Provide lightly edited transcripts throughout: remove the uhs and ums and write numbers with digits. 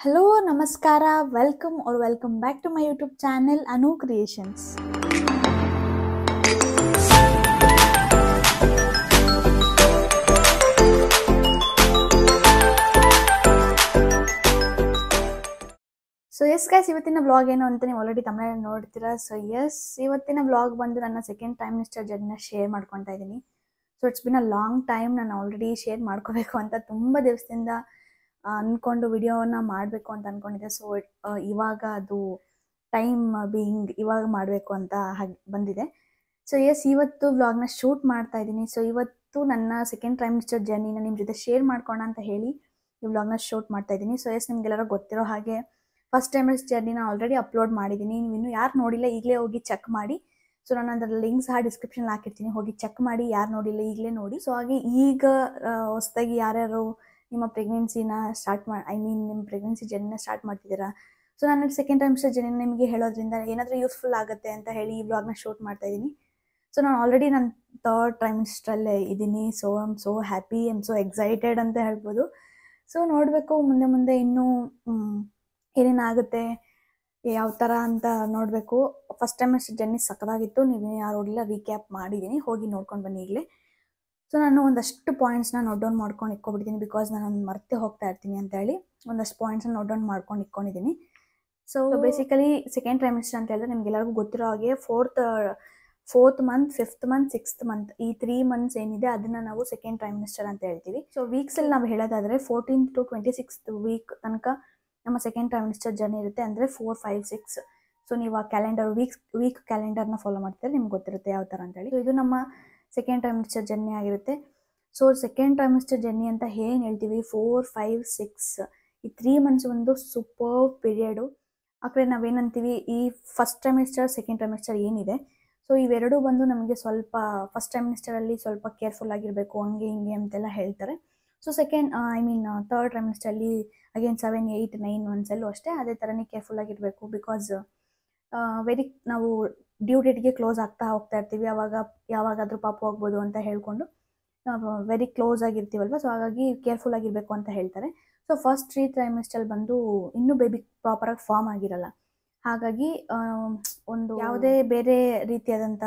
Hello, Namaskara, welcome back to my YouTube channel Anu Creations. So yes guys, ಇವತ್ತಿನ vlog ಏನು ಅಂತ ನೀವು already ತಮಿಳಲ್ಲಿ ನೋಡ್ತೀರಾ. ಸೊ ಎಸ್, ಇವತ್ತಿನ ವ್ಲಾಗ್ ಬಂದು ನನ್ನ ಸೆಕೆಂಡ್ ಪ್ರೈಮ್ ಮಿನಿಸ್ಟರ್ ಜರ್ನಿನ ಶೇರ್ ಮಾಡ್ಕೊತಾ ಇದ್ದೀನಿ. So it's been a long time. ನಾನು ಆಲ್ರೆಡಿ ಶೇರ್ ಮಾಡ್ಕೋಬೇಕು ಅಂತ ತುಂಬ ದಿವಸದಿಂದ ಅಂದ್ಕೊಂಡು ವಿಡಿಯೋನ ಮಾಡಬೇಕು ಅಂತ ಅಂದ್ಕೊಂಡಿದ್ದೆ. ಸೊ ಇವಾಗ ಅದು ಟೈಮ್ ಬೀಯಿಂಗ್ ಇವಾಗ ಮಾಡಬೇಕು ಅಂತ ಹಾಗೆ ಬಂದಿದೆ. ಸೊ ಎಸ್, ಇವತ್ತು ವ್ಲಾಗ್ನ ಶೂಟ್ ಮಾಡ್ತಾ ಇದ್ದೀನಿ. ಸೊ ಇವತ್ತು ನನ್ನ ಸೆಕೆಂಡ್ ಪ್ರೈಮ್ ಮಿನಿಸ್ಟರ್ ಜರ್ನಿನ ನಿಮ್ಮ ಜೊತೆ ಶೇರ್ ಮಾಡ್ಕೋಣ ಅಂತ ಹೇಳಿ ಈ ವ್ಲಾಗ್ನ ಶೂಟ್ ಮಾಡ್ತಾ ಇದ್ದೀನಿ. ಸೊ ಎಸ್, ನಿಮಗೆಲ್ಲರೂ ಗೊತ್ತಿರೋ ಹಾಗೆ ಫಸ್ಟ್ ಟೈಮ್ ಜರ್ನಿನ ಆಲ್ರೆಡಿ ಅಪ್ಲೋಡ್ ಮಾಡಿದ್ದೀನಿ. ನೀವು ಇನ್ನೂ ಯಾರು ನೋಡಿಲ್ಲ ಈಗಲೇ ಹೋಗಿ ಚೆಕ್ ಮಾಡಿ. ಸೊ ನಾನು ಅದರ ಲಿಂಕ್ ಸಹ ಡಿಸ್ಕ್ರಿಪ್ಷನ್ ಹಾಕಿರ್ತೀನಿ, ಹೋಗಿ ಚೆಕ್ ಮಾಡಿ. ಯಾರು ನೋಡಿಲ್ಲ ಈಗಲೇ ನೋಡಿ. ಸೊ ಹಾಗೆ ಈಗ ಹೊಸದಾಗಿ ಯಾರ್ಯಾರು ನಿಮ್ಮ ಪ್ರೆಗ್ನೆನ್ಸಿನ ನಿಮ್ಮ ಪ್ರೆಗ್ನೆನ್ಸಿ ಜರ್ನಿನ ಸ್ಟಾರ್ಟ್ ಮಾಡ್ತಿದ್ದೀರಾ. ಸೊ ನಾನು ಸೆಕೆಂಡ್ ಟೈಮ್ ಜರ್ನಿನ ನಿಮಗೆ ಹೇಳೋದ್ರಿಂದ ಏನಾದರೂ ಯೂಸ್ಫುಲ್ ಆಗುತ್ತೆ ಅಂತ ಹೇಳಿ ಈ ವ್ಲಾಗ್ನ ಶೂಟ್ ಮಾಡ್ತಾ ಇದ್ದೀನಿ. ಸೊ ನಾನು ಆಲ್ರೆಡಿ ನನ್ನ ಥರ್ಡ್ ಟ್ರೈಮಿಸ್ಟ್ರಲ್ಲೇ ಇದ್ದೀನಿ. So I am so happy, I am so excited ಅಂತ ಹೇಳ್ಬೋದು. ಸೊ ನೋಡಬೇಕು ಮುಂದೆ ಇನ್ನೂ ಏನೇನಾಗುತ್ತೆ, ಯಾವ ಥರ ಅಂತ ನೋಡಬೇಕು. ಫಸ್ಟ್ ಟೈಮ್ ಜರ್ನಿ ಸಕ್ಕದಾಗಿತ್ತು. ನೀವು ಯಾರು ನೋಡಿಲ್ಲ ರೀಕ್ಯಾಪ್ ಮಾಡಿದ್ದೀನಿ, ಹೋಗಿ ನೋಡ್ಕೊಂಡು ಬನ್ನಿ ಈಗಲೇ. ಸೊ ನಾನು ಒಂದಷ್ಟು ಪಾಯಿಂಟ್ಸ್ನ ನೋಟ್ ಡೌನ್ ಮಾಡ್ಕೊಂಡು ಇಟ್ಕೊಬಿಟ್ಟಿದ್ದೀನಿ, ಬಿಕಾಸ್ ನಾನು ಮರ್ತೆ ಹೋಗ್ತಾ ಇರ್ತೀನಿ ಅಂತ ಹೇಳಿ ಒಂದಷ್ಟು ಪಾಯಿಂಟ್ಸ್ನ ನೋಟ್ ಡೌನ್ ಮಾಡ್ಕೊಂಡು ಇಟ್ಕೊಂಡಿದ್ದೀನಿ. ಸೊ ಬೇಸಿಕಲಿ ಸೆಕೆಂಡ್ ಟ್ರೈಮಿಸ್ಟರ್ ಅಂತ ಹೇಳಿದ್ರೆ ನಿಮ್ಗೆಲ್ಲರಿಗೂ ಗೊತ್ತಿರೋ ಹಾಗೆ fourth month, fifth month, sixth month, ಈ 3 months ಏನಿದೆ ಅದನ್ನ ನಾವು ಸೆಕೆಂಡ್ ಟ್ರೈಮಿಸ್ಟರ್ ಅಂತ ಹೇಳ್ತೀವಿ. ಸೊ ವೀಕ್ಸಲ್ಲಿ ನಾವು ಹೇಳೋದಾದ್ರೆ 14th to 26th ವೀಕ್ ತನಕ ನಮ್ಮ ಸೆಕೆಂಡ್ ಟ್ರೈಮಿಸ್ಟರ್ ಜರ್ನಿ ಇರುತ್ತೆ. ಅಂದರೆ 4, 5, 6. ಸೊ ನೀವು ಆ ಕ್ಯಾಲೆಂಡರ್ ವೀಕ್ ಕ್ಯಾಲೆಂಡರ್ನ ಫಾಲೋ ಮಾಡ್ತಾರೆ, ನಿಮ್ಗೆ ಗೊತ್ತಿರುತ್ತೆ ಯಾವ ಥರ ಅಂತೇಳಿ. ಸೊ ಇದು ನಮ್ಮ ಸೆಕೆಂಡ್ ಟ್ರೈಮಿಸ್ಟರ್ ಜರ್ನಿ ಆಗಿರುತ್ತೆ. ಸೊ ಸೆಕೆಂಡ್ ಟ್ರೈಮಿಸ್ಟರ್ ಜರ್ನಿ ಅಂತ ಏನು ಹೇಳ್ತೀವಿ, 4, 5, 6 ಈ 3 months ಒಂದು ಸೂಪರ್ ಪೀರಿಯಡು. ಆ ಕಡೆ ನಾವೇನಂತೀವಿ, ಈ ಫಸ್ಟ್ ಟ್ರೈಮಿಸ್ಟರ್ ಸೆಕೆಂಡ್ ಟ್ರೈಮಿಸ್ಟರ್ ಏನಿದೆ, ಸೊ ಇವೆರಡೂ ಬಂದು ನಮಗೆ ಸ್ವಲ್ಪ ಫಸ್ಟ್ ಟ್ರೈಮಿಸ್ಟರಲ್ಲಿ ಸ್ವಲ್ಪ ಕೇರ್ಫುಲ್ ಆಗಿರಬೇಕು, ಹಂಗೆ ಹಿಂಗೆ ಅಂತೆಲ್ಲ ಹೇಳ್ತಾರೆ. ಸೊ ಥರ್ಡ್ ಟ್ರೈಮಿಸ್ಟರಲ್ಲಿ ಅಗೇನ್ 7, 8, 9 monthsಲ್ಲೂ ಅಷ್ಟೇ ಅದೇ ಥರನೇ ಕೇರ್ಫುಲ್ ಆಗಿರಬೇಕು. ಬಿಕಾಸ್ ನಾವು ಡ್ಯೂ ಡೇಟ್ಗೆ ಕ್ಲೋಸ್ ಆಗ್ತಾ ಹೋಗ್ತಾ ಇರ್ತೀವಿ. ಯಾವಾಗಾದರೂ ಪಾಪು ಹೋಗ್ಬೋದು ಅಂತ ಹೇಳ್ಕೊಂಡು ನಾವು ವೆರಿ ಕ್ಲೋಸ್ ಆಗಿರ್ತೀವಲ್ವ. ಸೊ ಹಾಗಾಗಿ ಕೇರ್ಫುಲ್ ಆಗಿರಬೇಕು ಅಂತ ಹೇಳ್ತಾರೆ. ಸೊ ಫಸ್ಟ್ 3 ಟ್ರೈಮಿಸ್ಟರ್ ಬಂದು ಇನ್ನೂ ಬೇಬಿ ಪ್ರಾಪರಾಗಿ ಫಾರ್ಮ್ ಆಗಿರಲ್ಲ. ಹಾಗಾಗಿ ಒಂದು ಯಾವುದೇ ಬೇರೆ ರೀತಿಯಾದಂಥ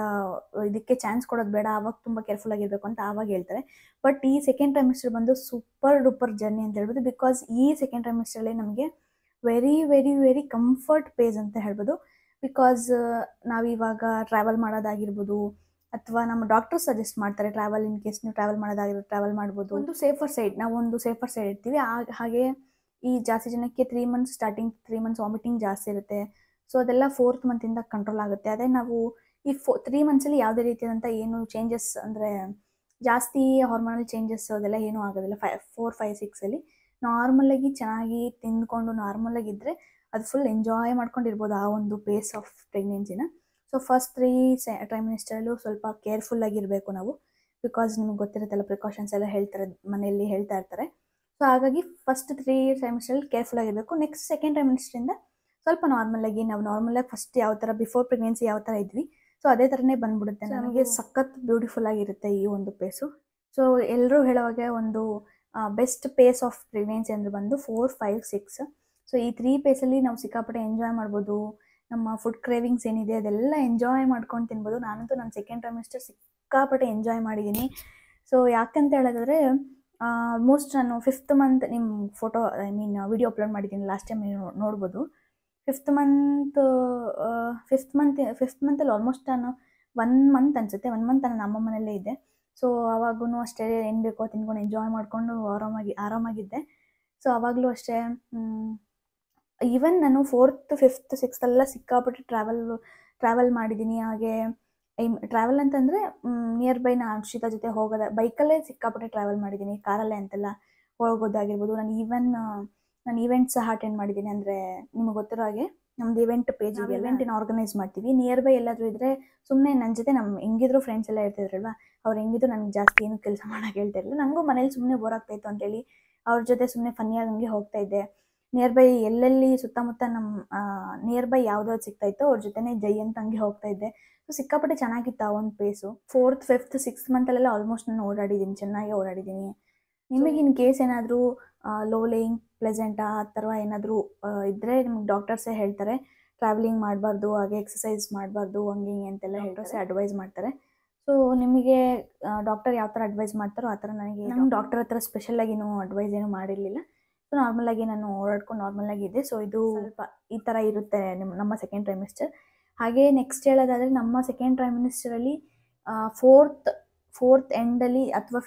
ಇದಕ್ಕೆ ಚಾನ್ಸ್ ಕೊಡೋದು ಬೇಡ, ಆವಾಗ ತುಂಬ ಕೇರ್ಫುಲ್ ಆಗಿರಬೇಕು ಅಂತ ಆವಾಗ ಹೇಳ್ತಾರೆ. ಬಟ್ ಈ ಸೆಕೆಂಡ್ ಟ್ರೈಮಿಸ್ಟರ್ ಬಂದು ಸೂಪರ್ ಡೂಪರ್ ಜರ್ನಿ ಅಂತ ಹೇಳ್ಬೋದು. ಬಿಕಾಸ್ ಈ ಸೆಕೆಂಡ್ ಟ್ರೈಮಿಸ್ಟರಲ್ಲಿ ನಮಗೆ very very very comfort phase ಅಂತ ಹೇಳ್ಬೋದು. ಬಿಕಾಸ್ ನಾವಿವಾಗ ಟ್ರಾವೆಲ್ ಮಾಡೋದಾಗಿರ್ಬೋದು, ಅಥವಾ ನಮ್ಮ ಡಾಕ್ಟರ್ ಸಜೆಸ್ಟ್ ಮಾಡ್ತಾರೆ ಟ್ರಾವೆಲ್, ಇನ್ ಕೇಸ್ ನೀವು ಟ್ರಾವೆಲ್ ಮಾಡೋದಾಗಿರ್ಬೋದು ಟ್ರಾವೆಲ್ ಮಾಡ್ಬೋದು. ಒಂದು ಸೇಫರ್ ಸೈಡ್ ಇರ್ತೀವಿ. ಹಾಗೆ ಈ ಜಾಸ್ತಿ ಜನಕ್ಕೆ 3 months ಸ್ಟಾರ್ಟಿಂಗ್ 3 months ವಾಮಿಟಿಂಗ್ ಜಾಸ್ತಿ ಇರುತ್ತೆ. ಸೊ ಅದೆಲ್ಲ 4th ಮಂತಿಂದ ಕಂಟ್ರೋಲ್ ಆಗುತ್ತೆ. ಅದೇ ನಾವು ಈ 3 monthsಲ್ಲಿ ಯಾವುದೇ ರೀತಿಯಾದಂಥ ಏನು ಚೇಂಜಸ್ ಅಂದರೆ ಜಾಸ್ತಿ ಹಾರ್ಮೋನಲ್ ಚೇಂಜಸ್ ಅದೆಲ್ಲ ಏನೂ ಆಗೋದಿಲ್ಲ. 4, 5, 6ಅಲ್ಲಿ ನಾರ್ಮಲಾಗಿ ಚೆನ್ನಾಗಿ ತಿಂದ್ಕೊಂಡು ನಾರ್ಮಲಾಗಿದ್ದರೆ ಅದು ಫುಲ್ ಎಂಜಾಯ್ ಮಾಡ್ಕೊಂಡಿರ್ಬೋದು ಆ ಒಂದು ಪೇಸ್ ಆಫ್ ಪ್ರೆಗ್ನೆನ್ಸಿನ. ಸೊ ಫಸ್ಟ್ 3 ಟ್ರೈಮಿಸ್ಟರಲ್ಲೂ ಸ್ವಲ್ಪ ಕೇರ್ಫುಲ್ಲಾಗಿರಬೇಕು ನಾವು. ಬಿಕಾಸ್ ನಿಮ್ಗೆ ಗೊತ್ತಿರುತ್ತಲ್ಲ, ಪ್ರಿಕಾಷನ್ಸ್ ಎಲ್ಲ ಮನೆಯಲ್ಲಿ ಹೇಳ್ತಾ ಇರ್ತಾರೆ. ಸೊ ಹಾಗಾಗಿ ಫಸ್ಟ್ 3 ಟ್ರೈಮಿಸ್ಟರಲ್ಲಿ ಕೇರ್ಫುಲ್ ಆಗಿರಬೇಕು. ನೆಕ್ಸ್ಟ್ ಸೆಕೆಂಡ್ ಟ್ರೈಮಿಸ್ಟರಿಂದ ಸ್ವಲ್ಪ ನಾರ್ಮಲಾಗಿ ಫಸ್ಟ್ ಯಾವ ಥರ ಬಿಫೋರ್ ಪ್ರೆಗ್ನೆನ್ಸಿ ಯಾವ ಥರ ಇದ್ವಿ, ಸೊ ಅದೇ ಥರನೇ ಬಂದ್ಬಿಡುತ್ತೆ. ನಮಗೆ ಸಖತ್ ಬ್ಯೂಟಿಫುಲ್ ಆಗಿರುತ್ತೆ ಈ ಒಂದು ಪೇಸು. ಸೊ ಎಲ್ಲರೂ ಹೇಳೋವಾಗೆ ಒಂದು ಬೆಸ್ಟ್ ಪೇಸ್ ಆಫ್ ಪ್ರೆಗ್ನೆನ್ಸಿ ಅಂದರೆ ಬಂದು 4, 5, 6. ಸೊ ಈ 3 ಪೇಸಲ್ಲಿ ನಾವು ಸಿಕ್ಕಾಪಟ್ಟೆ ಎಂಜಾಯ್ ಮಾಡ್ಬೋದು. ನಮ್ಮ ಫುಡ್ ಕ್ರೇವಿಂಗ್ಸ್ ಏನಿದೆ ಅದೆಲ್ಲ ಎಂಜಾಯ್ ಮಾಡ್ಕೊಂಡು ತಿನ್ಬೋದು. ನಾನಂತೂ ನನ್ನ ಸೆಕೆಂಡ್ ಟ್ರೈಮಿಸ್ಟರ್ ಸಿಕ್ಕಾಪಟ್ಟೆ ಎಂಜಾಯ್ ಮಾಡಿದ್ದೀನಿ. ಸೊ ಯಾಕಂತ ಹೇಳಿದ್ರೆ ಆಲ್ಮೋಸ್ಟ್ ನಾನು 5th month ನಿಮ್ಮ ಫೋಟೋ ವಿಡಿಯೋ ಅಪ್ಲೋಡ್ ಮಾಡಿದ್ದೀನಿ, ಲಾಸ್ಟ್ ಟೈಮ್ ನೀವು ನೋಡ್ಬೋದು. 5th ಮಂತಲ್ಲಿ ಆಲ್ಮೋಸ್ಟ್ ನಾನು 1 month ಅನಿಸುತ್ತೆ, 1 month ನಾನು ನಮ್ಮ ಮನೆಯಲ್ಲೇ ಇದ್ದೆ. ಸೊ ಆವಾಗೂ ಅಷ್ಟೇ ಏನು ಬೇಕೋ ತಿನ್ಕೊಂಡು ಎಂಜಾಯ್ ಮಾಡಿಕೊಂಡು ಆರಾಮಾಗಿದ್ದೆ. ಸೊ ಆವಾಗಲೂ ಅಷ್ಟೇ ಈವನ್ ನಾನು 4th, 5th, 6th ಎಲ್ಲ ಸಿಕ್ಕಾಪಟ್ಟೆ ಟ್ರಾವೆಲ್ ಮಾಡಿದ್ದೀನಿ. ಹಾಗೆ ಟ್ರಾವೆಲ್ ಅಂತಂದರೆ ನಿಯರ್ ಬೈ ನಾನು ಅರ್ಷಿತಾ ಜೊತೆ ಹೋಗೋದ ಬೈಕಲ್ಲೇ ಸಿಕ್ಕಾಪಟ್ಟೆ ಟ್ರಾವೆಲ್ ಮಾಡಿದ್ದೀನಿ, ಕಾರಲ್ಲೇ ಅಂತೆಲ್ಲ ಹೋಗೋದಾಗಿರ್ಬೋದು. ನಾನು ಈವೆಂಟ್ ಸಹ ಅಟೆಂಡ್ ಮಾಡಿದ್ದೀನಿ. ಅಂದರೆ ನಿಮಗೆ ಗೊತ್ತಿರೋ ಹಾಗೆ ನಮ್ದು ಇವೆಂಟ್ ಪೇಜ್ ಇದೆ, ಇವೆಂಟಿನ ಆರ್ಗನೈಸ್ ಮಾಡ್ತೀವಿ. ನಿಯರ್ ಬೈ ಎಲ್ಲಾದರೂ ಇದ್ದರೆ ಸುಮ್ಮನೆ ನನ್ನ ಜೊತೆ ಹೆಂಗಿದ್ರು ಫ್ರೆಂಡ್ಸ್ ಎಲ್ಲ ಇರ್ತಿದ್ರಲ್ವ, ಅವ್ರು ಹೆಂಗಿದ್ರು ನನಗೆ ಜಾಸ್ತಿ ಏನು ಕೆಲಸ ಮಾಡೋಕೆ ಹೇಳ್ತಿರಲಿಲ್ಲ. ನನಗೂ ಮನೇಲಿ ಸುಮ್ಮನೆ ಬೋರ್ ಆಗ್ತಾಯಿತ್ತು ಅಂತೇಳಿ ಅವ್ರ ಜೊತೆ ಸುಮ್ಮನೆ ಫನ್ನಿಯಾಗಿ ಹಂಗೆ ಹೋಗ್ತಾ ಇದ್ದೆ. ನಿಯರ್ ಬೈ ಎಲ್ಲೆಲ್ಲಿ ಸುತ್ತಮುತ್ತ ನಮ್ಮ ನಿಯರ್ ಬೈ ಯಾವುದಾದ್ರು ಸಿಗ್ತಾಯಿತ್ತು ಅವ್ರ ಜೊತೆನೇ ಜೈ ಅಂತ ಹಂಗೆ ಹೋಗ್ತಾ ಇದ್ದೆ. ಸೊ ಸಿಕ್ಕಾಪಟ್ಟೆ ಚೆನ್ನಾಗಿತ್ತು ಆ ಒಂದು phase. 4th, 5th, 6th ಮಂತಲ್ಲೆಲ್ಲ almost ನಾನು ಚೆನ್ನಾಗಿ ಓಡಾಡಿದ್ದೀನಿ. ನಿಮಗೆ ಇನ್ ಕೇಸ್ ಏನಾದರೂ ಲೋ ಲೇಯಿಂಗ್ ಪ್ಲೆಸೆಂಟಾ ಆ ಥರ ಏನಾದರೂ ಇದ್ದರೆ ನಿಮ್ಗೆ ಡಾಕ್ಟರ್ಸೇ ಹೇಳ್ತಾರೆ ಟ್ರಾವೆಲಿಂಗ್ ಮಾಡಬಾರ್ದು, ಹಾಗೆ ಎಕ್ಸಸೈಸ್ ಮಾಡಬಾರ್ದು, ಹಂಗೆ ಹಿಂಗೆ ಅಂತೆಲ್ಲ ಡಾಕ್ಟರ್ಸೇ ಅಡ್ವೈಸ್ ಮಾಡ್ತಾರೆ. ಸೊ ನಿಮಗೆ ಡಾಕ್ಟರ್ ಯಾವ ಥರ ಅಡ್ವೈಸ್ ಮಾಡ್ತಾರೋ ಆ ಥರ ನಮ್ಮ ಡಾಕ್ಟರ್ ಹತ್ರ ಸ್ಪೆಷಲಾಗಿ ಏನೂ ಅಡ್ವೈಸ್ ಏನೂ ಮಾಡಿರಲಿಲ್ಲ. ಸೊ ನಾರ್ಮಲಾಗಿ ನಾನು ಓಡಾಡ್ಕೊಂಡು ನಾರ್ಮಲಾಗಿದ್ದೆ. ಸೊ ಇದು ಸ್ವಲ್ಪ ಈ ಥರ ಇರುತ್ತೆ ನಮ್ಮ ಸೆಕೆಂಡ್ ಟ್ರೈಮಿಸ್ಟರ್. ಹಾಗೆ ನೆಕ್ಸ್ಟ್ ಹೇಳೋದಾದರೆ ನಮ್ಮ ಸೆಕೆಂಡ್ ಟ್ರೈಮಿಸ್ಟರಲ್ಲಿ ಫೋರ್ತ್ ಎಂಡಲ್ಲಿ ಅಥವಾ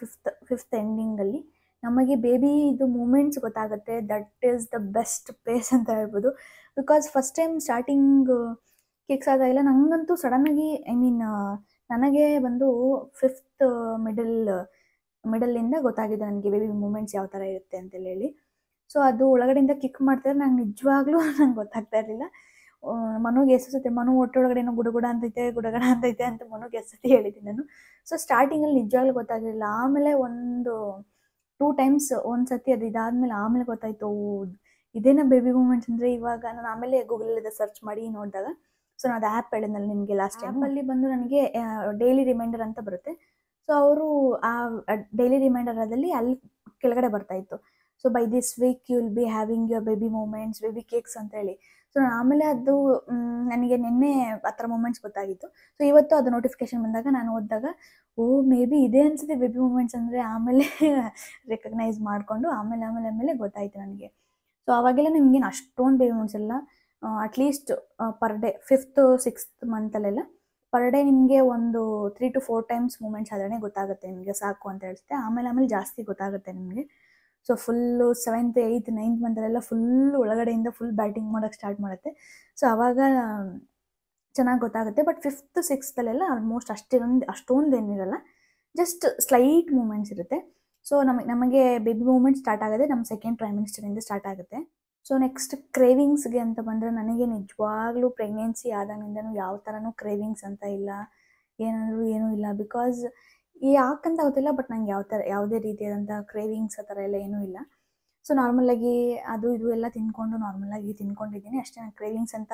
ಫಿಫ್ತ್ ಎಂಡಿಂಗಲ್ಲಿ ನಮಗೆ ಬೇಬಿ ಇದು ಮೂಮೆಂಟ್ಸ್ ಗೊತ್ತಾಗುತ್ತೆ. That is the best place ಅಂತ ಹೇಳ್ಬೋದು. Because first time starting kicks ಆದಾಗೆಲ್ಲ ನನಗಂತೂ ಸಡನ್ನಾಗಿ ನನಗೆ ಬಂದು ಫಿಫ್ತ್ ಮಿಡಲಿಂದ ಗೊತ್ತಾಗಿದೆ ನನಗೆ ಬೇಬಿ ಮೂಮೆಂಟ್ಸ್ ಯಾವ ಥರ ಇರುತ್ತೆ ಅಂತೇಳಿ ಹೇಳಿ. ಸೊ ಅದು ಒಳಗಡೆಯಿಂದ ಕಿಕ್ ಮಾಡ್ತಾರೆ. ನಂಗೆ ನಿಜವಾಗ್ಲೂ ನಂಗೆ ಗೊತ್ತಾಗ್ತಾ ಇರಲಿಲ್ಲ. ಮನುಗೆ ಎಷ್ಟು ಸತಿ ಮನು ಒಟ್ಟೊಳಗಡೆ ಏನೋ ಗುಡಗುಡ ಅಂತೈತೆ ಅಂತ ಮನುಗೆ ಎಷ್ಟು ಸತಿ ಹೇಳಿದ್ದೀನಿ ನಾನು. ಸೊ ಸ್ಟಾರ್ಟಿಂಗಲ್ಲಿ ನಿಜವಾಗ್ಲೂ ಗೊತ್ತಾಗಲಿಲ್ಲ. ಆಮೇಲೆ ಒಂದು 2 ಟೈಮ್ಸ್ ಒಂದು ಸತಿ ಅದು ಇದಾದ್ಮೇಲೆ ಆಮೇಲೆ ಗೊತ್ತಾಯ್ತು, ಇದೇನ ಬೇಬಿ ಮೂಮೆಂಟ್ಸ್ ಅಂದರೆ. ಇವಾಗ ನಾನು ಆಮೇಲೆ ಗೂಗಲಲ್ಲಿ ಸರ್ಚ್ ಮಾಡಿ ನೋಡಿದಾಗ, ಸೊ ನಾನು ಅದು ಆ್ಯಪ್ ಹೇಳಿದ್ನಲ್ಲ ನಿಮಗೆ ಲಾಸ್ಟ್ ಟೈಮ್, ಅಲ್ಲಿ ಬಂದು ನನಗೆ ಡೈಲಿ ರಿಮೈಂಡರ್ ಅಂತ ಬರುತ್ತೆ. ಸೊ ಅವರು ಆ ಡೈಲಿ ರಿಮೈಂಡರಲ್ಲಿ ಅಲ್ಲಿ ಕೆಳಗಡೆ ಬರ್ತಾಯಿತ್ತು, so by this week you will be having your baby movements, baby kicks ಅಂತ ಹೇಳಿ. ಸೊ ಆಮೇಲೆ ಅದು ನನಗೆ ನಿನ್ನೆ ಆ ಥರ ಮೂಮೆಂಟ್ಸ್ ಗೊತ್ತಾಗಿತ್ತು. ಸೊ ಇವತ್ತು ಅದು ನೋಟಿಫಿಕೇಶನ್ ಬಂದಾಗ ನಾನು ಓದಿದಾಗ, ಓ ಮೇ ಬಿ ಇದೇ ಅನಿಸುತ್ತೆ ಬೇಬಿ ಮೂಮೆಂಟ್ಸ್ ಅಂದರೆ. ಆಮೇಲೆ ರೆಕಗ್ನೈಸ್ ಮಾಡಿಕೊಂಡು ಆಮೇಲೆ ಗೊತ್ತಾಯಿತು ನನಗೆ. ಸೊ ಆವಾಗೆಲ್ಲ ನಿಮಗೇನು ಅಷ್ಟೊಂದು ಬೇಬಿ ಮೂಮೆಂಟ್ಸ್ ಎಲ್ಲ, at least per day 5th 6th ಮಂತಲ್ಲೆಲ್ಲ ಪರ್ ಡೇ ನಿಮಗೆ ಒಂದು 3 to 4 ಟೈಮ್ಸ್ ಮೂಮೆಂಟ್ಸ್ ಆದ್ರೆ ಗೊತ್ತಾಗುತ್ತೆ ನಿಮಗೆ ಸಾಕು ಅಂತ ಹೇಳ್ತೆ. ಆಮೇಲೆ ಜಾಸ್ತಿ ಗೊತ್ತಾಗುತ್ತೆ ನಿಮಗೆ. So full 7th 8th 9th ಮಂತಲ್ಲೆಲ್ಲ ಫುಲ್ ಒಳಗಡೆಯಿಂದ ಫುಲ್ ಬ್ಯಾಟಿಂಗ್ ಮಾಡೋಕ್ಕೆ ಸ್ಟಾರ್ಟ್ ಮಾಡುತ್ತೆ. ಸೊ ಆವಾಗ ಚೆನ್ನಾಗಿ ಗೊತ್ತಾಗುತ್ತೆ. ಬಟ್ 5th 6th ಆಲ್ಮೋಸ್ಟ್ ಅಷ್ಟೊಂದು ಏನಿರಲ್ಲ, ಜಸ್ಟ್ ಸ್ಲೈಟ್ ಮೂಮೆಂಟ್ಸ್ ಇರುತ್ತೆ. ಸೊ ನಮಗೆ ಬೇಬಿ ಮೂಮೆಂಟ್ ಸ್ಟಾರ್ಟ್ ಆಗೋದೇ ನಮ್ಮ ಸೆಕೆಂಡ್ ಟ್ರೈಮಿಸ್ಟರಿಂದ ಸ್ಟಾರ್ಟ್ ಆಗುತ್ತೆ. ಸೊ ನೆಕ್ಸ್ಟ್ ಕ್ರೇವಿಂಗ್ಸ್ಗೆ ಅಂತ ಬಂದರೆ, ನನಗೆ ನಿಜವಾಗ್ಲೂ ಪ್ರೆಗ್ನೆನ್ಸಿ ಆದಾಗಿಂದನೂ ಯಾವ ಥರನೂ ಕ್ರೇವಿಂಗ್ಸ್ ಅಂತ ಇಲ್ಲ, ಏನೂ ಇಲ್ಲ. ಬಿಕಾಸ್ ಯಾಕಂತ ಗೊತ್ತಿಲ್ಲ, ಬಟ್ ನಂಗೆ ಯಾವುದೇ ರೀತಿಯಾದಂಥ ಕ್ರೇವಿಂಗ್ಸ್ ಆ ಥರ ಎಲ್ಲ ಏನೂ ಇಲ್ಲ. ಸೊ ನಾರ್ಮಲಾಗಿ ಅದು ಇದು ಎಲ್ಲ ನಾರ್ಮಲಾಗಿ ತಿನ್ಕೊಂಡಿದ್ದೀನಿ ಅಷ್ಟೇ. ನಂಗೆ ಕ್ರೇವಿಂಗ್ಸ್ ಅಂತ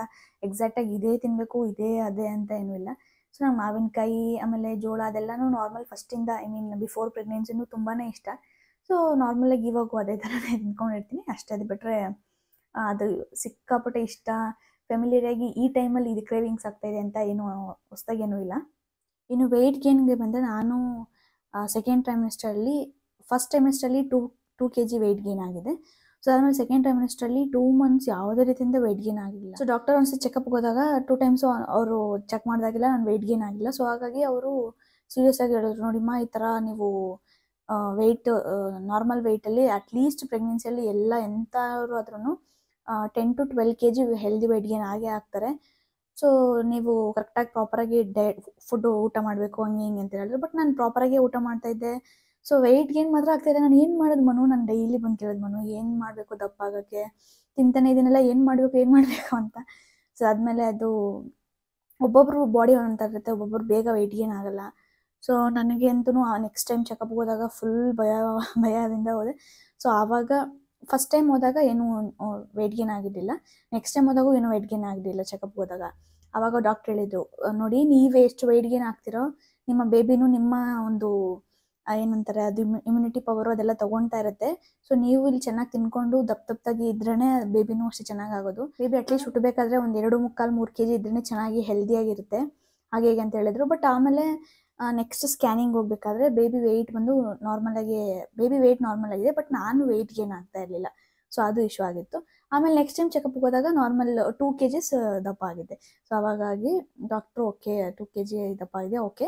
ಎಕ್ಸಾಕ್ಟಾಗಿ ಇದೇ ತಿನ್ನಬೇಕು ಅದೇ ಅಂತ ಏನೂ ಇಲ್ಲ. ಸೊ ನಂಗೆ ಮಾವಿನಕಾಯಿ ಆಮೇಲೆ ಜೋಳ ಅದೆಲ್ಲನೂ ನಾರ್ಮಲ್ ಫಸ್ಟಿಂದ ಬಿಫೋರ್ ಪ್ರೆಗ್ನೆನ್ಸಿನೂ ತುಂಬಾ ಇಷ್ಟ. ಸೊ ನಾರ್ಮಲಾಗಿ ಇವಾಗೂ ಅದೇ ಥರನೇ ತಿನ್ಕೊಂಡಿರ್ತೀನಿ ಅಷ್ಟೇ. ಅದು ಬಿಟ್ಟರೆ ಅದು ಸಿಕ್ಕಾಪಟ್ಟೆ ಇಷ್ಟ, ಫೆಮಿಲಿಯರಾಗಿ ಈ ಟೈಮಲ್ಲಿ ಇದು ಕ್ರೇವಿಂಗ್ಸ್ ಆಗ್ತಾಯಿದೆ ಅಂತ ಏನೂ ಹೊಸ್ದಾಗೇನೂ ಇಲ್ಲ. ಇನ್ನು ವೆಯ್ಟ್ ಗೇನ್ಗೆ ಬಂದರೆ, ನಾನು ಸೆಕೆಂಡ್ ಟ್ರೈಮಿಸ್ಟರಲ್ಲಿ ಫಸ್ಟ್ ಟ್ರೈಮಿಸ್ಟರಲ್ಲಿ 2 kg ವೆಯ್ಟ್ ಗೇನ್ ಆಗಿದೆ. ಸೊ ಆಮೇಲೆ ಸೆಕೆಂಡ್ ಟ್ರೈಮಿಸ್ಟರಲ್ಲಿ 2 months ಯಾವುದೇ ರೀತಿಯಿಂದ ವೆಯ್ಟ್ ಗೇನ್ ಆಗಿಲ್ಲ. ಸೊ ಡಾಕ್ಟರ್ ಒಂದ್ಸತಿ ಚೆಕಪ್ಗೆ ಹೋದಾಗ 2 times ಅವರು ಚೆಕ್ ಮಾಡಿದಾಗೆಲ್ಲ ನಾನು ವೆಯ್ಟ್ ಗೇನ್ ಆಗಿಲ್ಲ. ಸೊ ಹಾಗಾಗಿ ಅವರು ಸೀರಿಯಸ್ ಆಗಿ ಹೇಳಿದ್ರು, ನೋಡಿಮ್ಮ ಈ ಥರ ನೀವು ವೆಯ್ಟ್ ನಾರ್ಮಲ್ ವೆಯ್ಟಲ್ಲಿ ಅಟ್ಲೀಸ್ಟ್ ಪ್ರೆಗ್ನೆನ್ಸಿಯಲ್ಲಿ ಎಂಥವ್ರು ಆದ್ರೂ 10 to 12 kg healthy weight gain ಆಗೇ ಆಗ್ತಾರೆ. ಸೊ ನೀವು ಕರೆಕ್ಟಾಗಿ ಪ್ರಾಪರಾಗಿ ಫುಡ್ಡು ಊಟ ಮಾಡಬೇಕು ಹಂಗೆ ಅಂತ ಹೇಳಿದ್ರು. ಬಟ್ ನಾನು ಪ್ರಾಪರಾಗಿ ಊಟ ಮಾಡ್ತಾಯಿದ್ದೆ. ಸೊ ವೆಯ್ಟ್ ಗೇನ್ ಮಾತ್ರ ಆಗ್ತಾಯಿದೆ. ನಾನು ಏನು ಮಾಡೋದು ಮನು, ನಾನು ಡೈಲಿ ಬಂದು ಕೇಳೋದು, ಮನು ಏನು ಮಾಡಬೇಕು ದಪ್ಪ ಆಗೋಕ್ಕೆ, ತಿಂತಾನೆ ಇದನ್ನೆಲ್ಲ ಏನು ಮಾಡಬೇಕು ಅಂತ. ಸೊ ಆದಮೇಲೆ ಅದು ಒಬ್ಬೊಬ್ರು ಬಾಡಿ ಒಂಥರ ಇರುತ್ತೆ, ಒಬ್ಬೊಬ್ರು ಬೇಗ ವೆಯ್ಟ್ ಗೇನ್ ಆಗಲ್ಲ. ಸೊ ನನಗೆ ಅಂತೂ ನೆಕ್ಸ್ಟ್ ಟೈಮ್ ಚೆಕಪ್ಗೆ ಹೋದಾಗ ಫುಲ್ ಭಯದಿಂದ ಹೋದೆ. ಸೊ ಆವಾಗ ಫಸ್ಟ್ ಟೈಮ್ ಹೋದಾಗ ಏನೂ ವೆಯ್ಟ್ ಗೇನ್ ಆಗಿರಲಿಲ್ಲ. ನೆಕ್ಸ್ಟ್ ಟೈಮ್ ಹೋದಾಗೂ ಏನೂ ವೆಯ್ಟ್ ಗೇನ್ ಆಗಿರಲಿಲ್ಲ ಚೆಕಪ್ಗೆ ಹೋದಾಗ. ಆವಾಗ ಡಾಕ್ಟರ್ ಹೇಳಿದ್ರು, ನೋಡಿ ನೀವು ಎಷ್ಟು ವೆಯ್ಟ್ ಗೇನ್ ಆಗ್ತಿರೋ ನಿಮ್ಮ ಬೇಬಿನೂ ನಿಮ್ಮ ಒಂದು ಏನಂತಾರೆ ಅದು ಇಮ್ಯುನಿಟಿ ಪವರು ಅದೆಲ್ಲ ತೊಗೊಳ್ತಾ ಇರುತ್ತೆ. ಸೊ ನೀವು ಇಲ್ಲಿ ಚೆನ್ನಾಗಿ ತಿನ್ಕೊಂಡು ದಪ್ಪದಾಗಿ ಇದ್ರೇ ಬೇಬಿನೂ ಅಷ್ಟೇ ಚೆನ್ನಾಗಿ ಆಗೋದು. ಬೇಬಿ ಅಟ್ಲೀಸ್ಟ್ ಹುಟ್ಟಬೇಕಾದ್ರೆ ಒಂದು 2.25-3 kg ಇದ್ರೇ ಚೆನ್ನಾಗಿ ಹೆಲ್ದಿಯಾಗಿರುತ್ತೆ ಹಾಗೆ ಅಂತ ಹೇಳಿದ್ರು. ಬಟ್ ಆಮೇಲೆ ನೆಕ್ಸ್ಟ್ ಸ್ಕ್ಯಾನಿಂಗ್ ಹೋಗ್ಬೇಕಾದ್ರೆ ಬೇಬಿ ವೆಯ್ಟ್ ಬಂದು ಬೇಬಿ ವೆಯ್ಟ್ ನಾರ್ಮಲ್ ಆಗಿದೆ, ಬಟ್ ನಾನು ವೆಯ್ಟ್ ಗೇನ್ ಆಗ್ತಾ ಇರಲಿಲ್ಲ. ಸೊ ಅದು ಇಶ್ಯೂ ಆಗಿತ್ತು. ಆಮೇಲೆ ನೆಕ್ಸ್ಟ್ ಟೈಮ್ ಚೆಕಪ್ಗೆ ಹೋದಾಗ ನಾರ್ಮಲ್ 2 kgs ದಪ್ಪ ಆಗಿದೆ. ಸೊ ಅವಾಗಾಗಿ ಡಾಕ್ಟ್ರು ಓಕೆ 2 kg ದಪ್ಪ ಆಗಿದೆ, ಓಕೆ.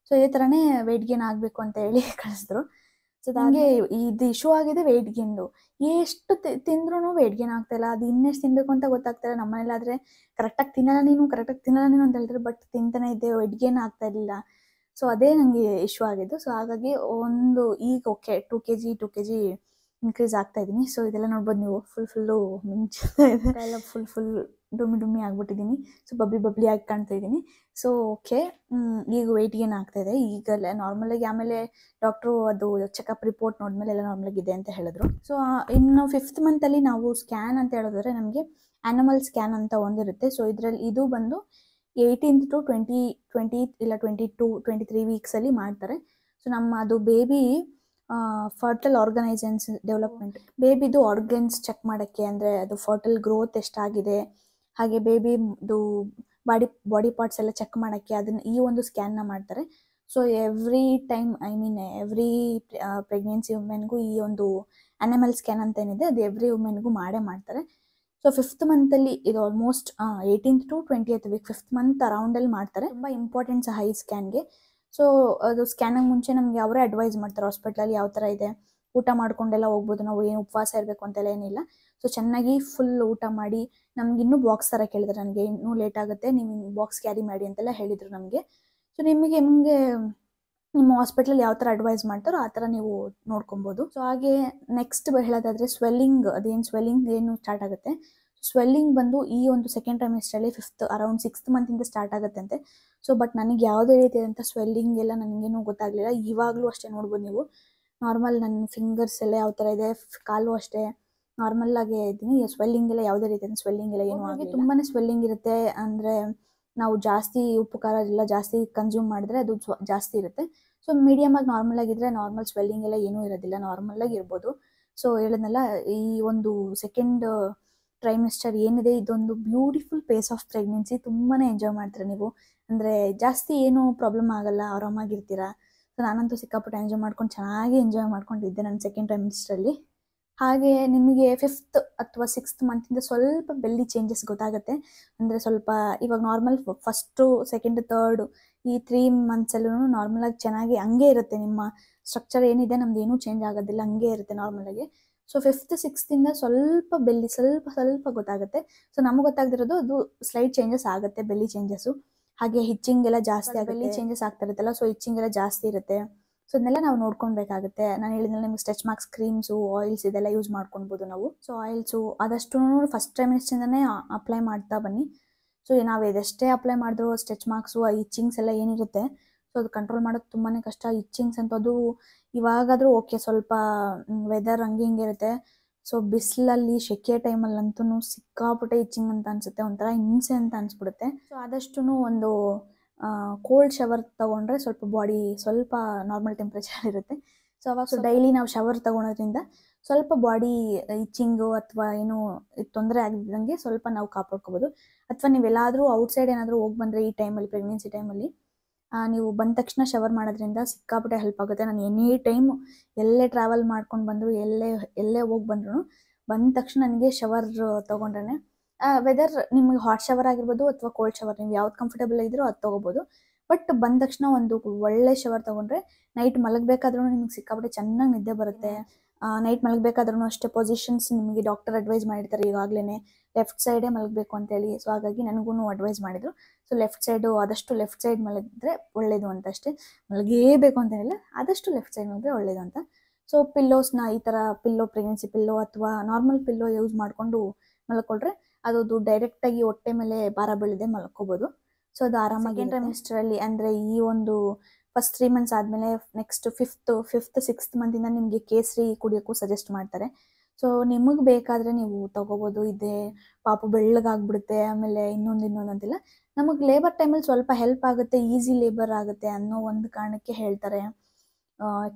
ಸೊ ಇದೇ ಥರನೇ ವೆಯ್ಟ್ ಗೇನ್ ಆಗಬೇಕು ಅಂತ ಹೇಳಿ ಕಳಿಸಿದ್ರು. ಸೊ ನನಗೆ ಇದು ಇಶ್ಯೂ ಆಗಿದೆ ವೆಯ್ಟ್ ಗೇನ್ದು. ಎಷ್ಟು ತಿಂದ್ರೂ ವೆಯ್ಟ್ ಗೇನ್ ಆಗ್ತಾಯಿಲ್ಲ. ಅದು ಇನ್ನೆಷ್ಟು ತಿನ್ನಬೇಕು ಅಂತ ಗೊತ್ತಾಗ್ತಾಯಿಲ್ಲ. ನಮ್ಮನೇಲಾದರೆ ಕರೆಕ್ಟಾಗಿ ತಿನ್ನಲ್ಲ ನೀನು ಅಂತ ಹೇಳ್ತಾರೆ, ಬಟ್ ತಿಂತಾನೆ ಇದ್ದೆ, ವೆಯ್ಟ್ ಗೇನ್ ಆಗ್ತಾ ಇರಲಿಲ್ಲ. ಸೊ ಅದೇ ನನಗೆ ಇಶ್ಯೂ ಆಗಿದ್ದು. ಸೊ ಹಾಗಾಗಿ ಈಗ ಓಕೆ 2 kg ಇನ್ಕ್ರೀಸ್ ಆಗ್ತಾ ಇದ್ದೀನಿ. ಸೊ ಇದೆಲ್ಲ ನೋಡ್ಬೋದು ನೀವು, ಫುಲ್ಲು ಮಿಂಚ್ತಾ ಇದೆ ಎಲ್ಲ, ಫುಲ್ ಡುಮ್ಮಿ ಆಗ್ಬಿಟ್ಟಿದ್ದೀನಿ. ಸೊ ಬಬ್ಲಿ ಆಗಿ ಕಾಣ್ತಾ ಇದ್ದೀನಿ. ಸೊ ಓಕೆ, ಈಗ ವೆಯ್ಟ್ ಗೇನ್ ಆಗ್ತಾಯಿದೆ ಈಗಲೇ ನಾರ್ಮಲಾಗಿ. ಆಮೇಲೆ ಡಾಕ್ಟ್ರು ಅದು ಚೆಕಪ್ ರಿಪೋರ್ಟ್ ನೋಡಿದ್ಮೇಲೆ ಎಲ್ಲ ನಾರ್ಮಲಾಗಿದೆ ಅಂತ ಹೇಳಿದ್ರು. ಸೊ ಇನ್ನು 5th ಮಂತಲ್ಲಿ ನಾವು ಸ್ಕ್ಯಾನ್ ಅಂತ ಹೇಳಿದ್ರೆ ನಮಗೆ ಆ್ಯನಿಮಲ್ ಸ್ಕ್ಯಾನ್ ಅಂತ ಒಂದಿರುತ್ತೆ. ಸೊ ಇದು ಬಂದು 18 to 20 ಇಲ್ಲ 22-23 ವೀಕ್ಸಲ್ಲಿ ಮಾಡ್ತಾರೆ. ಸೊ ಅದು ಬೇಬಿ ಫರ್ಟಲ್ ಆರ್ಗನೈಸೇಷನ್ಸ್ ಡೆವಲಪ್ಮೆಂಟ್, ಬೇಬಿದು ಆರ್ಗನ್ಸ್ ಚೆಕ್ ಮಾಡೋಕ್ಕೆ, ಅಂದರೆ ಅದು ಫರ್ಟಲ್ ಗ್ರೋತ್ ಎಷ್ಟಾಗಿದೆ, ಹಾಗೆ ಬೇಬಿದು ಬಾಡಿ ಪಾರ್ಟ್ಸ್ ಎಲ್ಲ ಚೆಕ್ ಮಾಡೋಕ್ಕೆ ಅದನ್ನು ಈ ಒಂದು ಸ್ಕ್ಯಾನ್ನ ಮಾಡ್ತಾರೆ. So every time, every pregnancy ವುಮೆನ್ಗೂ ಈ ಒಂದು ಅನಿಮಲ್ ಸ್ಕ್ಯಾನ್ ಅಂತ ಏನಿದೆ ಅದು ಎವ್ರಿ ವುಮೆನ್ಗೂ ಮಾಡ್ತಾರೆ. ಸೊ 5th ಮಂತಲ್ಲಿ ಇದು almost 18th to 20th week 5th month ಅರೌಂಡಲ್ಲಿ ಮಾಡ್ತಾರೆ. ತುಂಬ ಇಂಪಾರ್ಟೆಂಟ್ ಸಹ ಈ ಸ್ಕ್ಯಾನ್ಗೆ. ಸೊ ಅದು ಸ್ಕ್ಯಾನಿಗೆ ಮುಂಚೆ ನಮಗೆ ಅವರೇ ಅಡ್ವೈಸ್ ಮಾಡ್ತಾರೆ ಹಾಸ್ಪಿಟ್ಲಲ್ಲಿ ಯಾವ ಥರ ಇದೆ, ಊಟ ಮಾಡ್ಕೊಂಡೆಲ್ಲ ಹೋಗ್ಬೋದು, ನಾವು ಏನು ಉಪವಾಸ ಇರಬೇಕು ಅಂತೆಲ್ಲ ಏನಿಲ್ಲ. ಸೊ ಚೆನ್ನಾಗಿ ಫುಲ್ ಊಟ ಮಾಡಿ, ನಮ್ಗೆ ಇನ್ನೂ ಬಾಕ್ಸ್ ಥರ ಕೇಳಿದ್ರು, ನನಗೆ ಇನ್ನೂ ಲೇಟ್ ಆಗುತ್ತೆ ನೀವು ಬಾಕ್ಸ್ ಕ್ಯಾರಿ ಮಾಡಿ ಅಂತೆಲ್ಲ ಹೇಳಿದರು ನಮಗೆ. ಸೊ ನಿಮಗೆ ನಿಮ್ಮ ಹಾಸ್ಪಿಟ್ಲಲ್ಲಿ ಯಾವ ಥರ ಅಡ್ವೈಸ್ ಮಾಡ್ತಾರೋ ಆ ಥರ ನೀವು ನೋಡ್ಕೊಬೋದು. ಸೊ ಹಾಗೆ ನೆಕ್ಸ್ಟ್ ಹೇಳೋದಾದರೆ ಸ್ವೆಲ್ಲಿಂಗ್, ಅದೇನು ಸ್ವೆಲ್ಲಿಂಗ್ ಏನು ಸ್ಟಾರ್ಟ್ ಆಗುತ್ತೆ. ಸ್ವೆಲ್ಲಿಂಗ್ ಬಂದು ಈ ಒಂದು ಸೆಕೆಂಡ್ ಟ್ರೈಮಿಸ್ಟ್ರಲ್ಲಿ ಅರೌಂಡ್ 6th ಮಂತಿಂದ ಸ್ಟಾರ್ಟ್ ಆಗುತ್ತಂತೆ. ಸೊ ಬಟ್ ನನಗೆ ಯಾವುದೇ ರೀತಿಯಾದಂಥ ಸ್ವೆಲ್ಲಿಂಗ್ ಎಲ್ಲ ನನಗೇನು ಗೊತ್ತಾಗಲಿಲ್ಲ. ಇವಾಗಲೂ ಅಷ್ಟೇ ನೋಡ್ಬೋದು ನೀವು, ನಾರ್ಮಲ್ ನನ್ನ ಫಿಂಗರ್ಸ್ ಎಲ್ಲ ಯಾವ ಥರ ಇದೆ, ಕಾಲು ಅಷ್ಟೇ ನಾರ್ಮಲ್ ಆಗೇ ಇದ್ದೀನಿ. ಸ್ವೆಲ್ಲಿಂಗ್ ಎಲ್ಲ ಯಾವುದೇ ರೀತಿಯ ಸ್ವೆಲ್ಲಿಂಗ್ ಎಲ್ಲ ಏನೂ ಆಗಿ ತುಂಬಾ ಸ್ವೆಲ್ಲಿಂಗ್ ಇರುತ್ತೆ. ಅಂದರೆ ನಾವು ಜಾಸ್ತಿ ಉಪ್ಪು ಖಾರ ಎಲ್ಲ ಜಾಸ್ತಿ ಕನ್ಸ್ಯೂಮ್ ಮಾಡಿದ್ರೆ ಅದು ಜಾಸ್ತಿ ಇರುತ್ತೆ. ಸೊ ಮೀಡಿಯಮ್ ಆಗಿ ನಾರ್ಮಲ್ ಆಗಿದ್ರೆ ನಾರ್ಮಲ್ ಸ್ವೆಲ್ಲಿಂಗ್ ಎಲ್ಲ ಏನೂ ಇರೋದಿಲ್ಲ, ನಾರ್ಮಲ್ ಆಗಿ ಇರ್ಬೋದು. ಸೊ ಹೇಳಿದ್ನಲ್ಲ, ಈ ಒಂದು ಸೆಕೆಂಡ್ ಟ್ರೈಮಿಸ್ಟರ್ ಏನಿದೆ ಇದೊಂದು ಬ್ಯೂಟಿಫುಲ್ ಫೇಸ್ ಆಫ್ ಪ್ರೆಗ್ನೆನ್ಸಿ. ತುಂಬಾ ಎಂಜಾಯ್ ಮಾಡ್ತೀರಾ ನೀವು, ಅಂದರೆ ಜಾಸ್ತಿ ಏನೂ ಪ್ರಾಬ್ಲಮ್ ಆಗಲ್ಲ, ಆರಾಮಾಗಿರ್ತೀರಾ. ಸೊ ನಾನಂತೂ ಸಿಕ್ಕಾಪಟ್ಟೆ ಚೆನ್ನಾಗಿ ಎಂಜಾಯ್ ಮಾಡ್ಕೊಂಡಿದ್ದೆ ನನ್ನ ಸೆಕೆಂಡ್ ಟ್ರೈಮಿಸ್ಟ್ರಲ್ಲಿ. ಹಾಗೆ ನಿಮಗೆ 5th ಅಥವಾ 6th ಮಂತಿಂದ ಸ್ವಲ್ಪ ಬೆಲ್ಲಿ ಚೇಂಜಸ್ ಗೊತ್ತಾಗುತ್ತೆ. ಅಂದರೆ ಸ್ವಲ್ಪ ಇವಾಗ ನಾರ್ಮಲ್ ಫಸ್ಟು, ಸೆಕೆಂಡ್, ಥರ್ಡು ಈ 3 ಮಂತ್ಸಲ್ಲೂ ನಾರ್ಮಲಾಗಿ ಚೆನ್ನಾಗಿ ಹಂಗೆ ಇರುತ್ತೆ. ನಿಮ್ಮ ಸ್ಟ್ರಕ್ಚರ್ ಏನಿದೆ ನಮ್ದು ಏನೂ ಚೇಂಜ್ ಆಗೋದಿಲ್ಲ, ಹಂಗೆ ಇರುತ್ತೆ ನಾರ್ಮಲಾಗಿ. ಸೊ 5th 6th ಸ್ವಲ್ಪ ಬೆಲ್ಲಿ ಸ್ವಲ್ಪ ಗೊತ್ತಾಗುತ್ತೆ. ಸೊ ನಮಗೆ ಗೊತ್ತಾಗ್ದಿರೋದು ಅದು ಸ್ಲೈಟ್ ಚೇಂಜಸ್ ಆಗುತ್ತೆ, ಬೆಲ್ಲಿ ಚೇಂಜಸ್ಸು. ಹಾಗೆ ಹಿಚ್ಚಿಂಗ್ ಎಲ್ಲ ಜಾಸ್ತಿ ಆಗುತ್ತೆ, ಬೆಲ್ಲಿ ಚೇಂಜಸ್ ಆಗ್ತಾ ಇರುತ್ತಲ್ಲ, ಸೊ ಹಿಚ್ಚಿಂಗ್ ಎಲ್ಲ ಜಾಸ್ತಿ ಇರುತ್ತೆ. ಸೊ ಅದನ್ನೆಲ್ಲ ನಾವು ನೋಡ್ಕೊಬೇಕಾಗುತ್ತೆ. ನಾನು ಹೇಳಿದ್ಮೇಲೆ ನಿಮ್ಗೆ ಸ್ಟ್ರೆಚ್ ಮಾರ್ಕ್ಸ್, ಕ್ರೀಮ್ಸು, ಆಯಿಲ್ಸ್ ಇದೆಲ್ಲ ಯೂಸ್ ಮಾಡ್ಕೊಳ್ಬೋದು ನಾವು. ಸೊ ಆಯಿಲ್ಸು ಆದಷ್ಟು ಫಸ್ಟ್ ಟ್ರೈಮಿಸ್ಟ್ರಿಂದನೇ ಅಪ್ಲೈ ಮಾಡ್ತಾ ಬನ್ನಿ. ಸೊ ನಾವು ಇದೆಷ್ಟೇ ಅಪ್ಲೈ ಮಾಡಿದ್ರು ಸ್ಟ್ರೆಚ್ ಮಾರ್ಕ್ಸು, ಆ ಇಚ್ಚಿಂಗ್ಸ್ ಎಲ್ಲ ಏನಿರುತ್ತೆ ಸೊ ಅದು ಕಂಟ್ರೋಲ್ ಮಾಡೋದು ತುಂಬಾ ಕಷ್ಟ. ಇಚ್ಚಿಂಗ್ಸ್ ಅಂತ ಅದು ಇವಾಗಾದರೂ ಓಕೆ, ಸ್ವಲ್ಪ ವೆದರ್ ಹಂಗೆ ಹಿಂಗೆ ಇರುತ್ತೆ. ಸೊ ಬಿಸಿಲಲ್ಲಿ ಸೆಕೆ ಟೈಮಲ್ಲಂತೂ ಸಿಕ್ಕಾಪಟ್ಟೆ ಇಚ್ಚಿಂಗ್ ಅಂತ ಅನಿಸುತ್ತೆ, ಒಂಥರ ಹಿಂಸೆ ಅಂತ ಅನಿಸ್ಬಿಡುತ್ತೆ. ಸೊ ಆದಷ್ಟು ಒಂದು ಕೋಲ್ಡ್ ಶವರ್ ತೊಗೊಂಡ್ರೆ ಸ್ವಲ್ಪ ಬಾಡಿ ಸ್ವಲ್ಪ ನಾರ್ಮಲ್ ಟೆಂಪ್ರೇಚರ್ ಇರುತ್ತೆ. ಸೊ ಅವಾಗ ಡೈಲಿ ನಾವು ಶವರ್ ತೊಗೊಳೋದ್ರಿಂದ ಸ್ವಲ್ಪ ಬಾಡಿ ಇಚ್ಚಿಂಗು ಅಥವಾ ಏನು ತೊಂದರೆ ಆಗದಂಗೆ ಸ್ವಲ್ಪ ನಾವು ಕಾಪಾಡ್ಕೋಬೋದು. ಅಥವಾ ನೀವೆಲ್ಲಾದರೂ ಔಟ್ಸೈಡ್ ಏನಾದರೂ ಹೋಗಿ ಬಂದರೆ ಈ ಟೈಮಲ್ಲಿ, ಪ್ರೆಗ್ನೆನ್ಸಿ ಟೈಮಲ್ಲಿ ನೀವು ಬಂದ ತಕ್ಷಣ ಶವರ್ ಮಾಡೋದ್ರಿಂದ ಸಿಕ್ಕಾಪಟ್ಟೆ ಹೆಲ್ಪ್ ಆಗುತ್ತೆ. ನಾನು ಎನಿ ಟೈಮ್ ಎಲ್ಲೇ ಟ್ರಾವೆಲ್ ಮಾಡ್ಕೊಂಡು ಬಂದರು, ಎಲ್ಲೇ ಹೋಗಿ ಬಂದ್ರು ಬಂದ ತಕ್ಷಣ ನನಗೆ ಶವರ್ ತೊಗೊಂಡ್ರೆ, ವೆದರ್ ನಿಮಗೆ ಹಾಟ್ ಶವರ್ ಆಗಿರ್ಬೋದು ಅಥವಾ ಕೋಲ್ಡ್ ಶವರ್, ನೀವು ಯಾವ್ದು ಕಂಫರ್ಟಬಲ್ ಇದ್ರೂ ಅದು ತೊಗೋಬೋದು. ಬಟ್ ಬಂದ ತಕ್ಷಣ ಒಂದು ಒಳ್ಳೆ ಶವರ್ ತೊಗೊಂಡ್ರೆ ನೈಟ್ ಮಲಗಬೇಕಾದ್ರೂ ನಿಮಗೆ ಸಿಕ್ಕಾಪಟ್ಟೆ ಚೆನ್ನಾಗಿ ನಿದ್ದೆ ಬರುತ್ತೆ. ನೈಟ್ ಮಲಗಬೇಕಾದ್ರೂ ಅಷ್ಟೇ ಪೊಸಿಷನ್ಸ್ ನಿಮಗೆ ಡಾಕ್ಟರ್ ಅಡ್ವೈಸ್ ಮಾಡಿರ್ತಾರೆ ಈಗಾಗಲೇ, ಲೆಫ್ಟ್ ಸೈಡೇ ಮಲಗಬೇಕು ಅಂತೇಳಿ. ಸೊ ಹಾಗಾಗಿ ನನಗೂ ಅಡ್ವೈಸ್ ಮಾಡಿದರು. ಸೊ ಲೆಫ್ಟ್ ಸೈಡು ಆದಷ್ಟು ಲೆಫ್ಟ್ ಸೈಡ್ ಮಲಗಿದ್ರೆ ಒಳ್ಳೇದು ಅಂತ ಅಷ್ಟೇ, ಮಲಗೇಬೇಕು ಅಂತೇನಿಲ್ಲ, ಆದಷ್ಟು ಲೆಫ್ಟ್ ಸೈಡ್ ಮಲಗಿದ್ರೆ ಒಳ್ಳೇದು ಅಂತ. ಸೊ ಪಿಲ್ಲೋಸ್ನ ಈ ಥರ ಪ್ರೆಗ್ನೆನ್ಸಿ ಪಿಲ್ಲೋ ಅಥವಾ ನಾರ್ಮಲ್ ಪಿಲ್ಲೋ ಯೂಸ್ ಮಾಡಿಕೊಂಡು ಮಲ್ಕೊಂಡ್ರೆ ಅದು ಡೈರೆಕ್ಟಾಗಿ ಹೊಟ್ಟೆ ಮೇಲೆ ಭಾರ ಬೀಳದೆ ಮಲ್ಕೋಬೋದು. ಸೊ ಅದು ಆರಾಮಾಗಿ. ಸೆಕೆಂಡ್ ಟ್ರೈಮಿಸ್ಟರಲ್ಲಿ ಅಂದರೆ ಈ ಒಂದು ಫಸ್ಟ್ 3 ಮಂತ್ಸ್ ಆದಮೇಲೆ ನೆಕ್ಸ್ಟ್ 5th 6th ಮಂತಿಂದ ನಿಮಗೆ ಕೇಸರಿ ಕುಡಿಯೋಕ್ಕೂ ಸಜೆಸ್ಟ್ ಮಾಡ್ತಾರೆ. ಸೊ ನಿಮಗೆ ಬೇಕಾದರೆ ನೀವು ತೊಗೋಬೋದು. ಇದೇ ಪಾಪು ಬೆಳ್ಳಗಾಗ್ಬಿಡುತ್ತೆ, ಆಮೇಲೆ ಇನ್ನೊಂದು ಅಂತಿಲ್ಲ, ನಮಗೆ ಲೇಬರ್ ಟೈಮಲ್ಲಿ ಸ್ವಲ್ಪ ಹೆಲ್ಪ್ ಆಗುತ್ತೆ, ಈಸಿ ಲೇಬರ್ ಆಗುತ್ತೆ ಅನ್ನೋ ಒಂದು ಕಾರಣಕ್ಕೆ ಹೇಳ್ತಾರೆ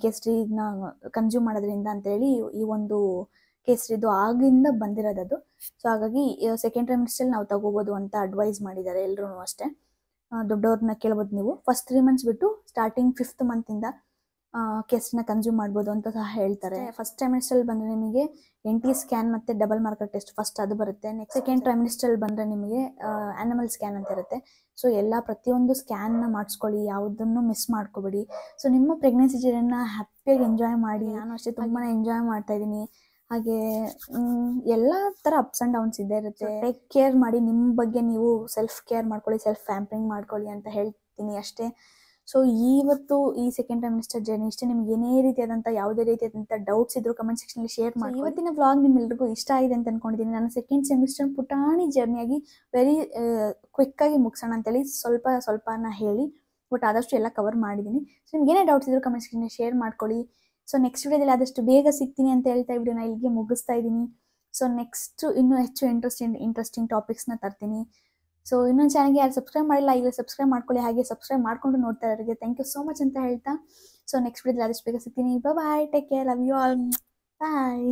ಕೇಸರಿನ ಕನ್ಸ್ಯೂಮ್ ಮಾಡೋದ್ರಿಂದ ಅಂತೇಳಿ. ಈ ಒಂದು ಕೇಸರಿದು ಆಗಿಂದ ಬಂದಿರೋದದು. ಸೊ ಹಾಗಾಗಿ ಸೆಕೆಂಡ್ ಟ್ರೈಮಿಸ್ಟ್ರಲ್ಲಿ ನಾವು ತೊಗೋಬೋದು ಅಂತ ಅಡ್ವೈಸ್ ಮಾಡಿದ್ದಾರೆ ಎಲ್ಲರೂ ಅಷ್ಟೇ. ದೊಡ್ಡವ್ರನ್ನ ಕೇಳ್ಬೋದು ನೀವು. ಫಸ್ಟ್ 3 ಮಂತ್ಸ್ ಬಿಟ್ಟು ಸ್ಟಾರ್ಟಿಂಗ್ 5th ಮಂತಿಂದ ಕೇಸರಿನ ಕನ್ಸ್ಯೂಮ್ ಮಾಡ್ಬೋದು ಅಂತ ಸಹ ಹೇಳ್ತಾರೆ. ಫಸ್ಟ್ ಟ್ರೈಮಿಸ್ಟ್ರಲ್ಲಿ ಬಂದರೆ ನಿಮಗೆ NT ಸ್ಕ್ಯಾನ್ ಮತ್ತು ಡಬಲ್ ಮಾರ್ಕರ್ ಟೆಸ್ಟ್ ಫಸ್ಟ್ ಅದು ಬರುತ್ತೆ. ನೆಕ್ಸ್ಟ್ ಸೆಕೆಂಡ್ ಟ್ರೈಮಿಸ್ಟ್ರಲ್ಲಿ ಬಂದರೆ ನಿಮಗೆ ಆ್ಯನಿಮಲ್ ಸ್ಕ್ಯಾನ್ ಅಂತ ಇರುತ್ತೆ. ಸೊ ಪ್ರತಿಯೊಂದು ಸ್ಕ್ಯಾನ್ನ ಮಾಡಿಸ್ಕೊಳ್ಳಿ, ಯಾವುದನ್ನು ಮಿಸ್ ಮಾಡ್ಕೋಬೇಡಿ. ಸೊ ನಿಮ್ಮ ಪ್ರೆಗ್ನೆನ್ಸಿ ಜರ್ನಿನ ಹ್ಯಾಪಿಯಾಗಿ ಎಂಜಾಯ್ ಮಾಡಿ. ನಾನು ಅಷ್ಟೇ ತುಂಬಾ ಎಂಜಾಯ್ ಮಾಡ್ತಾಯಿದ್ದೀನಿ. ಹಾಗೆ ಎಲ್ಲ ಥರ ಅಪ್ಸ್ ಆ್ಯಂಡ್ ಡೌನ್ಸ್ ಇದ್ದೇ ಇರುತ್ತೆ. ಟೇಕ್ ಕೇರ್ ಮಾಡಿ, ನಿಮ್ಮ ಬಗ್ಗೆ ನೀವು ಸೆಲ್ಫ್ ಕೇರ್ ಮಾಡ್ಕೊಳ್ಳಿ, ಸೆಲ್ಫ್ ಪ್ಯಾಂಪರಿಂಗ್ ಮಾಡ್ಕೊಳ್ಳಿ ಅಂತ ಹೇಳ್ತೀನಿ ಅಷ್ಟೇ. ಸೊ ಇವತ್ತು ಈ ಸೆಕೆಂಡ್ ಟ್ರೈಮಿಸ್ಟರ್ ಜರ್ನಿ ಇಷ್ಟೇ. ನಿಮ್ಗೆ ಏನೇ ರೀತಿಯಾದಂಥ ಯಾವುದೇ ರೀತಿಯಾದಂಥ ಡೌಟ್ಸ್ ಇದ್ದರೂ ಕಮೆಂಟ್ ಸೆಕ್ಷನಲ್ಲಿ ಶೇರ್ ಮಾಡಿ. ಇವತ್ತಿನ ವ್ಲಾಗ್ ನಿಮ್ಮೆಲ್ಲರಿಗೂ ಇಷ್ಟ ಆಗಿದೆ ಅಂತ ಅಂದ್ಕೊಂಡಿದ್ದೀನಿ. ನಾನು ಸೆಕೆಂಡ್ ಸೆಮಿಸ್ಟರ್ ಪುಟಾಣಿ ಜರ್ನಿಯಾಗಿ ವೆರಿ ಕ್ವಿಕ್ಕಾಗಿ ಮುಗಿಸೋಣ ಅಂತೇಳಿ ಸ್ವಲ್ಪನ ಹೇಳಿ, ಬಟ್ ಆದಷ್ಟು ಎಲ್ಲ ಕವರ್ ಮಾಡಿದ್ದೀನಿ. ಸೊ ನಿಮ್ಗೆ ಏನೇ ಡೌಟ್ಸ್ ಇದ್ದರೂ ಕಮೆಂಟ್ ಸೆಕ್ಷನಲ್ಲಿ ಶೇರ್ ಮಾಡ್ಕೊಳ್ಳಿ. ಸೊ ನೆಕ್ಸ್ಟ್ ವಿಡಿಯೋದಲ್ಲಿ ಆದಷ್ಟು ಬೇಗ ಸಿಗ್ತೀನಿ ಅಂತ ಹೇಳ್ತಾ ವಿಡಿಯೋನ ಇಲ್ಲಿಗೆ ಮುಗಿಸ್ತಾ ಇದ್ದೀನಿ. ಸೊ ನೆಕ್ಸ್ಟ್ ಇನ್ನೂ ಹೆಚ್ಚು ಇಂಟ್ರೆಸ್ಟಿಂಗ್ ಟಾಪಿಕ್ಸ್ನ ತರ್ತೀನಿ. ಸೊ ಇನ್ನೊಂದು ಚಾನಲ್ಗೆ ಯಾರು ಸಬ್ಸ್ಕ್ರೈಬ್ ಮಾಡಿಲ್ಲ ಈಗಲೇ ಸಬ್ಸ್ಕ್ರೈಬ್ ಮಾಡ್ಕೊಳ್ಳಿ. ಹಾಗೆ ಸಬ್ಸ್ಕ್ರೈಬ್ ಮಾಡ್ಕೊಂಡು ನೋಡ್ತಾ ಇರೋರಿಗೆ ಥ್ಯಾಂಕ್ ಯು ಸೋ ಮಚ್ ಅಂತ ಹೇಳ್ತಾ ಸೊ ನೆಕ್ಸ್ಟ್ ವಿಡಿಯೋದಲ್ಲಿ ಆದಷ್ಟು ಬೇಗ ಸಿಗ್ತೀನಿ. Bye, take care, love you all, bye.